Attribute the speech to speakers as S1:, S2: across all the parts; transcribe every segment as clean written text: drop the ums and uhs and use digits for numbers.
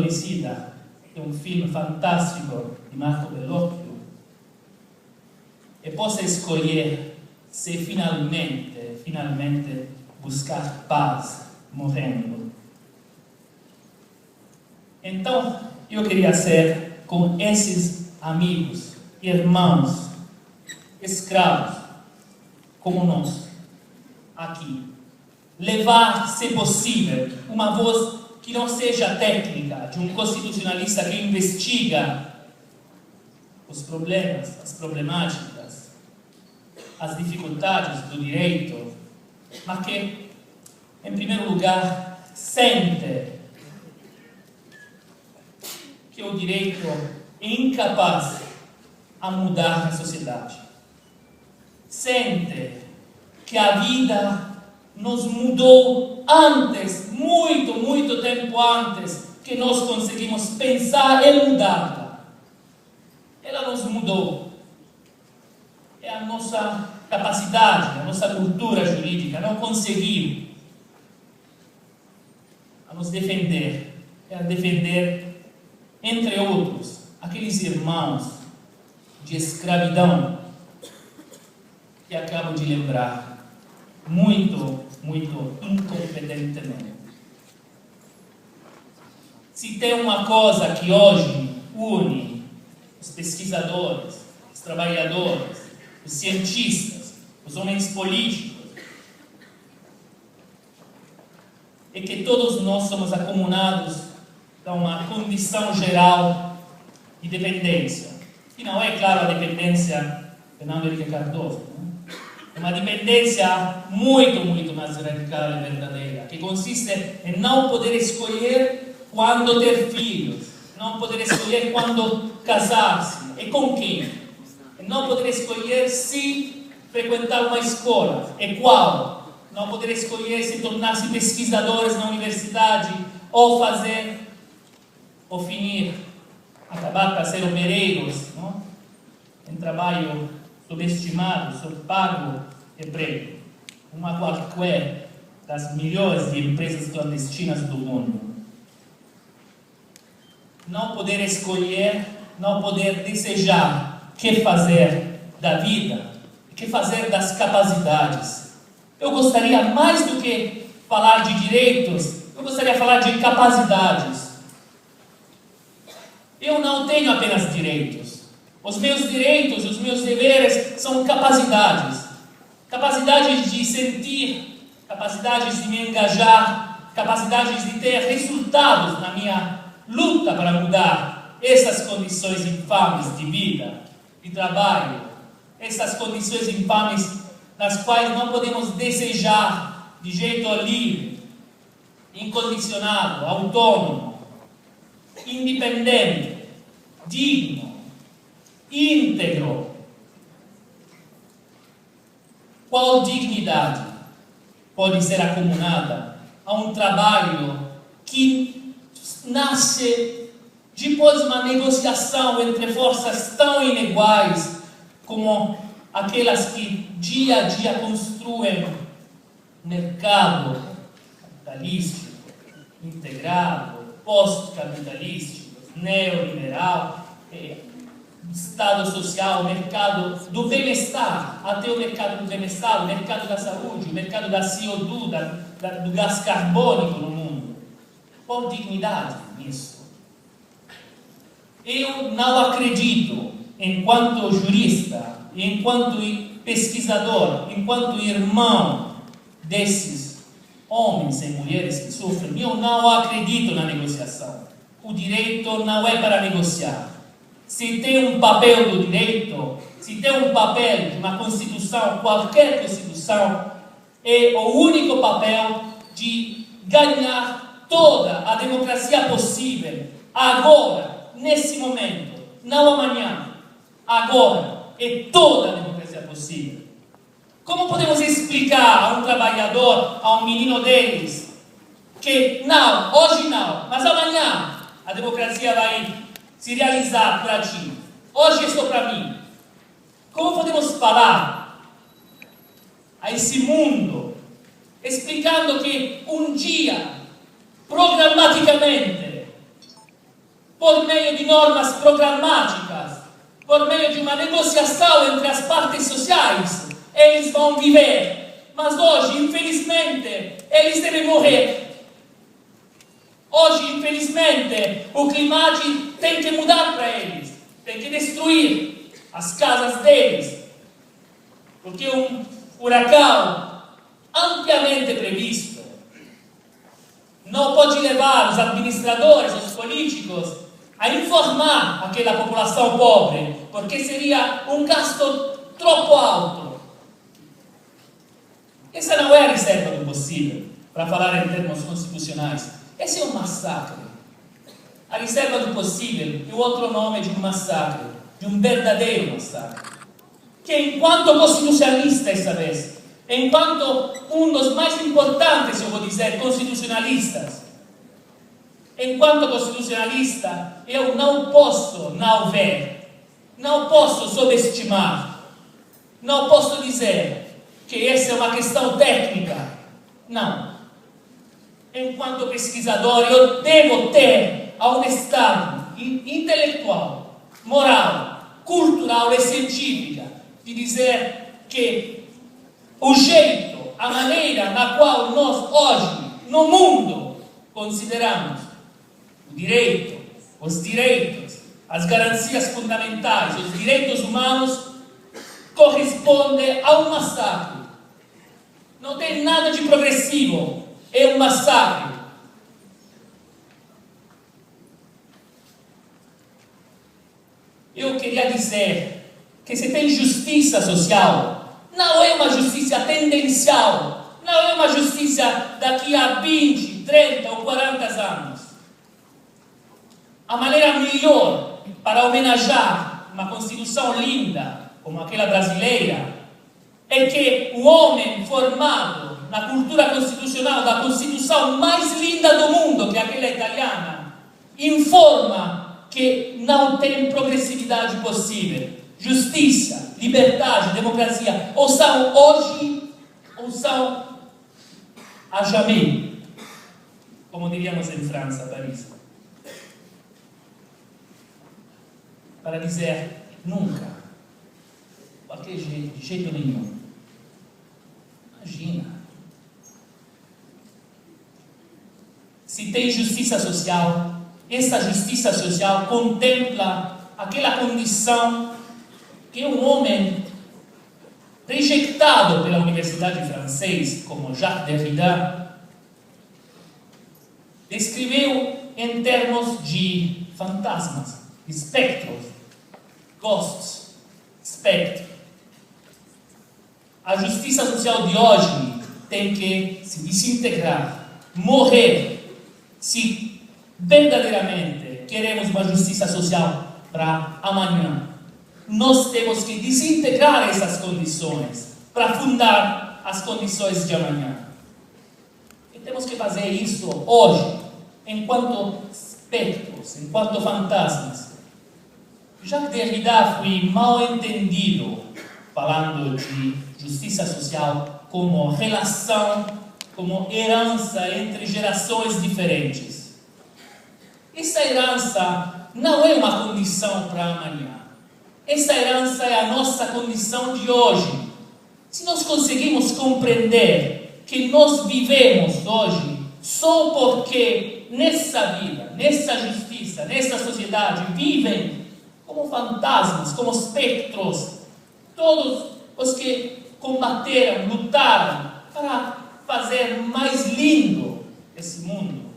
S1: Omicida, che è un film fantastico di Marco Bellocchio, e possa scegliere se finalmente buscar paz morrendo. Então, eu queria ser com esses amigos, irmãos, escravos, como nós, aqui. Levar, se possível, uma voz que não seja técnica, de um constitucionalista que investiga os problemas, as problemáticas, as dificuldades do direito, mas que, em primeiro lugar, sente que o direito é incapaz a mudar a sociedade. Sente que a vida nos mudou antes, muito tempo antes que nós conseguimos pensar e mudá-la. Ela nos mudou. É a nossa capacidade, a nossa cultura jurídica não conseguiu a nos defender. É a defender, entre outros, aqueles irmãos de escravidão que acabo de lembrar muito incompetentemente. Se tem uma coisa que hoje une os pesquisadores, os trabalhadores, os cientistas, os homens políticos, é que todos nós somos acomanados a uma condição geral de dependência. E não é, claro, a dependência de Fernando Henrique Cardoso. É uma dependência muito mais radical e verdadeira, que consiste em não poder escolher quando ter filhos, não poder escolher quando casar-se e com quem, não poder escolher se frequentar uma escola e qual, não poder escolher se tornar-se pesquisadores na universidade ou fazer, ou finir, acabar para ser opereiros, não? Em trabalho subestimado, subpago e preto. Uma qualquer das milhões de empresas clandestinas do mundo. Não poder escolher, não poder desejar o que fazer da vida, o que fazer das capacidades. Eu gostaria, mais do que falar de direitos, eu gostaria de falar de capacidades. Eu não tenho apenas direitos. Os meus direitos, os meus deveres são capacidades. Capacidades de sentir, capacidades de me engajar, capacidades de ter resultados na minha luta para mudar essas condições infames de vida, de trabalho, essas condições infames nas quais não podemos desejar de jeito livre, incondicionado, autônomo, independente, digno, íntegro. Qual dignidade pode ser acumulada a um trabalho que nasce depois de uma negociação entre forças tão iniguais como aquelas que dia a dia construem mercado capitalístico, integrado, pós-capitalístico, neoliberal, Estado social, mercado do bem-estar, até o mercado do bem-estar, o mercado da saúde, o mercado da CO2, do gás carbônico no mundo. Qual dignidade nisso? Eu não acredito, enquanto jurista, enquanto pesquisador, enquanto irmão desses homens e mulheres que sofrem, eu não acredito na negociação. O direito não é para negociar. Se tem um papel do direito, se tem um papel de uma Constituição, qualquer Constituição, é o único papel de ganhar toda a democracia possível, agora, nesse momento, não amanhã, agora, é toda a democracia possível. Como podemos explicar a um trabalhador, a um menino deles, que não, hoje não, mas amanhã a democracia vai se realizar para ti. Hoje estou para mim. Como podemos falar a esse mundo, explicando que um dia, programaticamente, por meio de normas programáticas, por meio de uma negociação entre as partes sociais, eles vão viver. Mas hoje, infelizmente, eles devem morrer. Hoje, infelizmente, o clima tem que mudar para eles. Tem que destruir as casas deles. Porque um furacão ampiamente previsto não pode levar os administradores, os políticos, a informar aquela população pobre, porque seria um gasto troppo alto. Essa não é a reserva do possível, para falar em termos constitucionais. Esse é um massacre. A reserva do possível é o outro nome de um massacre, de um verdadeiro massacre. Que enquanto constitucionalista, esta vez, enquanto um dos mais importantes, eu vou dizer, constitucionalistas, enquanto constitucionalista, eu não posso não ver, não posso subestimar, não posso dizer que essa é uma questão técnica. Não. Enquanto pesquisador, eu devo ter a honestidade intelectual, moral, cultural e científica de dizer que o jeito, a maneira na qual nós hoje, no mundo, consideramos o direito, os direitos, as garantias fundamentais, os direitos humanos, corresponde a um massacre. Não tem nada de progressivo, é um massacre. Eu queria dizer que se tem justiça social, não é uma justiça tendencial, não é uma justiça daqui a 20, 30 ou 40 anos. A maneira melhor para homenagear uma Constituição linda, como aquela brasileira, é que o homem formado na cultura constitucional da Constituição mais linda do mundo, que é aquela italiana, informa que não tem progressividade possível. Justiça, liberdade, democracia, ou são hoje, ou são a jamais, como diríamos em França, Paris. Para dizer nunca, qualquer jeito, de jeito nenhum. Imagina. Se tem justiça social, essa justiça social contempla aquela condição que um homem rejeitado pela Universidade Francesa, como Jacques Derrida, descreveu em termos de fantasmas, espectros, ghosts, espectro. A justiça social de hoje tem que se desintegrar, morrer, se verdadeiramente queremos uma justiça social para amanhã. Nós temos que desintegrar essas condições para fundar as condições de amanhã. E temos que fazer isso hoje, enquanto espectros, enquanto fantasmas. Jacques Derrida foi mal entendido falando de justiça social como relação, como herança entre gerações diferentes. Essa herança não é uma condição para amanhã. Essa herança é a nossa condição de hoje. Se nós conseguimos compreender que nós vivemos hoje só porque nessa vida, nessa justiça, nessa sociedade vivem como fantasmas, como espectros, todos os que combateram, lutaram para fazer mais lindo esse mundo.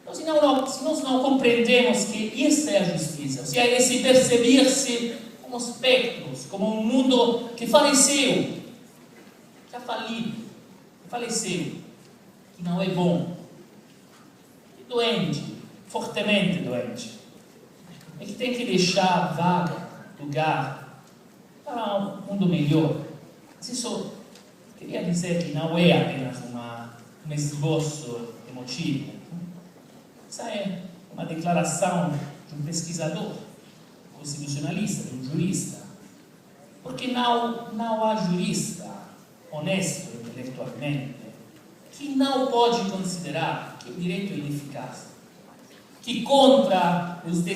S1: Então, se nós não compreendemos que isso é a justiça, se é esse perceber-se como espectros, como um mundo que faleceu, já falido, que faleceu, que não é bom, que doente, fortemente doente, e que tem que deixar vaga, lugar para um mundo melhor. Mas isso queria dizer que não é apenas um esboço emotivo. Essa é uma declaração de um pesquisador, constitucionalista, de um jurista. Porque não há jurista honesto intelectualmente que não pode considerar que o direito é ineficaz. que contra os desafios